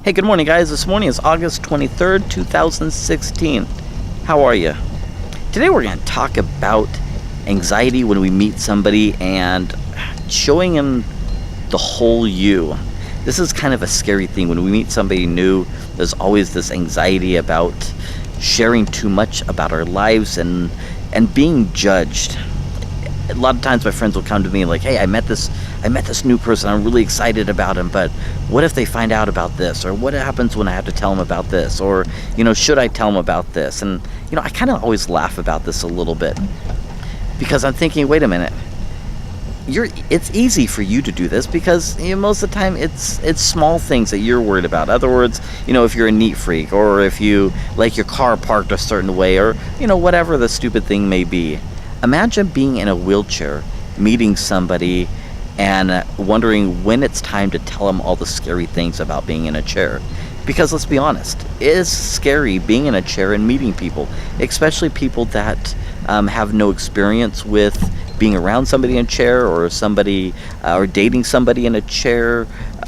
Hey, good morning, guys. This morning is August 23rd, 2016. How are you? Today we're going to talk about anxiety when we meet somebody and showing them the whole you. This is kind of a scary thing. When we meet somebody new, there's always this anxiety about sharing too much about our lives and being judged. A lot of times my friends will come to me like, hey, I met this new person, I'm really excited about him, but what if they find out about this? Or what happens when I have to tell them about this? Or, should I tell them about this? And, I kind of always laugh about this a little bit because I'm thinking, wait a minute, it's easy for you to do this because most of the time it's small things that you're worried about. In other words, if you're a neat freak, or if you like your car parked a certain way, or whatever the stupid thing may be. Imagine being in a wheelchair, meeting somebody, and wondering when it's time to tell them all the scary things about being in a chair. Because let's be honest, it is scary being in a chair and meeting people, especially people that have no experience with being around somebody in a chair, or somebody, or dating somebody in a chair,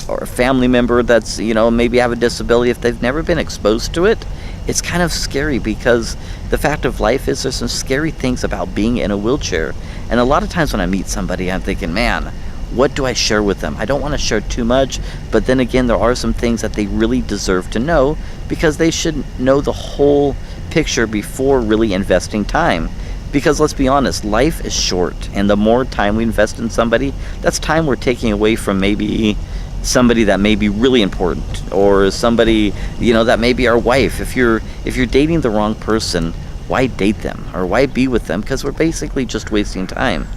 or a family member that's, maybe have a disability. If they've never been exposed to it, it's kind of scary, because the fact of life is there's some scary things about being in a wheelchair. And a lot of times when I meet somebody, I'm thinking, man, what do I share with them? I don't want to share too much, but then again, there are some things that they really deserve to know, because they should know the whole picture before really investing time. Because let's be honest, life is short, and the more time we invest in somebody, that's time we're taking away from maybe somebody that may be really important, or somebody, that may be our wife. If you're dating the wrong person, why date them, or why be with them? Because we're basically just wasting time.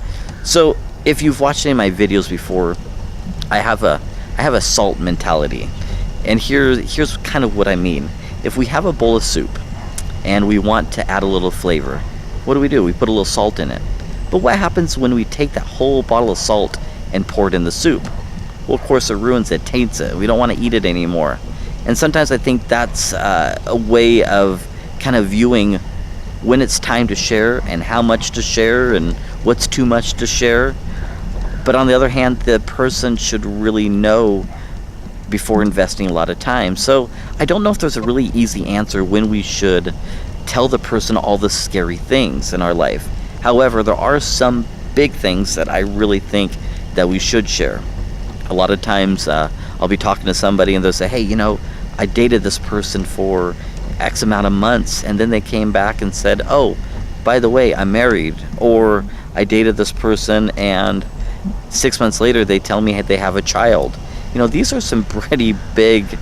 So if you've watched any of my videos before, I have a salt mentality, and here's kind of what I mean. If we have a bowl of soup and we want to add a little flavor, what do? We put a little salt in it. But what happens when we take that whole bottle of salt and pour it in the soup? Well, of course, it ruins it, taints it. We don't want to eat it anymore. And sometimes I think that's a way of kind of viewing when it's time to share, and how much to share, and what's too much to share. But on the other hand, the person should really know before investing a lot of time. So I don't know if there's a really easy answer when we should tell the person all the scary things in our life. However, there are some big things that I really think that we should share. A lot of times I'll be talking to somebody and they'll say, hey, I dated this person for X amount of months, and then they came back and said, oh, by the way, I'm married. Or I dated this person and 6 months later they tell me they have a child. These are some pretty big,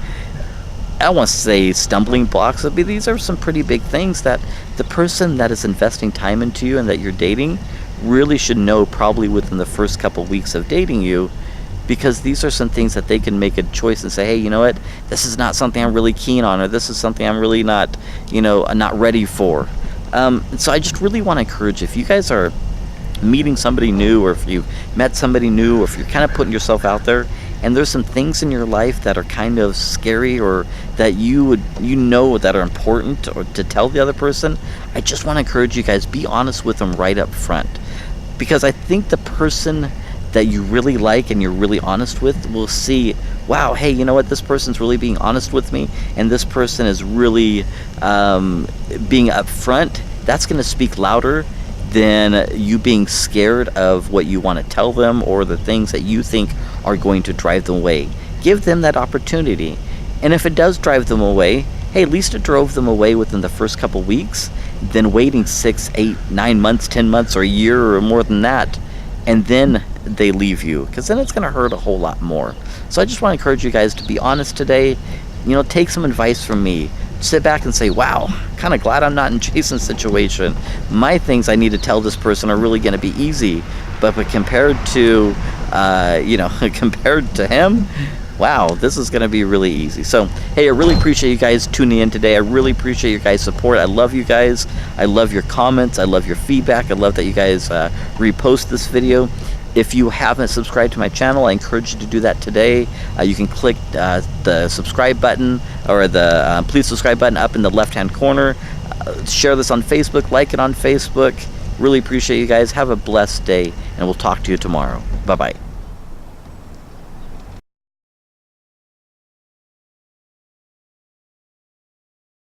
I don't want to say stumbling blocks, but these are some pretty big things that the person that is investing time into you and that you're dating really should know probably within the first couple weeks of dating you, because these are some things that they can make a choice and say, hey, you know what, this is not something I'm really keen on, or this is something I'm really not, not ready for. So I just really want to encourage, if you guys are meeting somebody new, or if you've met somebody new, or if you're kind of putting yourself out there, and there's some things in your life that are kind of scary, or that that are important, or to tell the other person, I just want to encourage you guys, be honest with them right up front. Because I think the person that you really like and you're really honest with will see, wow, hey, you know what, this person's really being honest with me, and this person is really being upfront. That's going to speak louder than you being scared of what you want to tell them, or the things that you think are going to drive them away. Give them that opportunity. And if it does drive them away, hey, at least it drove them away within the first couple weeks, than waiting 6, 8, 9 months, 10 months, or a year, or more than that, and then they leave you, because then it's going to hurt a whole lot more. So I just want to encourage you guys to be honest today. Take some advice from me. Sit back and say, wow, kind of glad I'm not in Jason's situation. My things I need to tell this person are really going to be easy, but compared to compared to him, wow, this is going to be really easy. So hey, I really appreciate you guys tuning in today. I really appreciate your guys' support. I love you guys. I love your comments. I love your feedback. I love that you guys repost this video. If you haven't subscribed to my channel, I encourage you to do that today. You can click the subscribe button, or the please subscribe button up in the left hand corner. Share this on Facebook, like it on Facebook. Really appreciate you guys. Have a blessed day, and we'll talk to you tomorrow. Bye bye.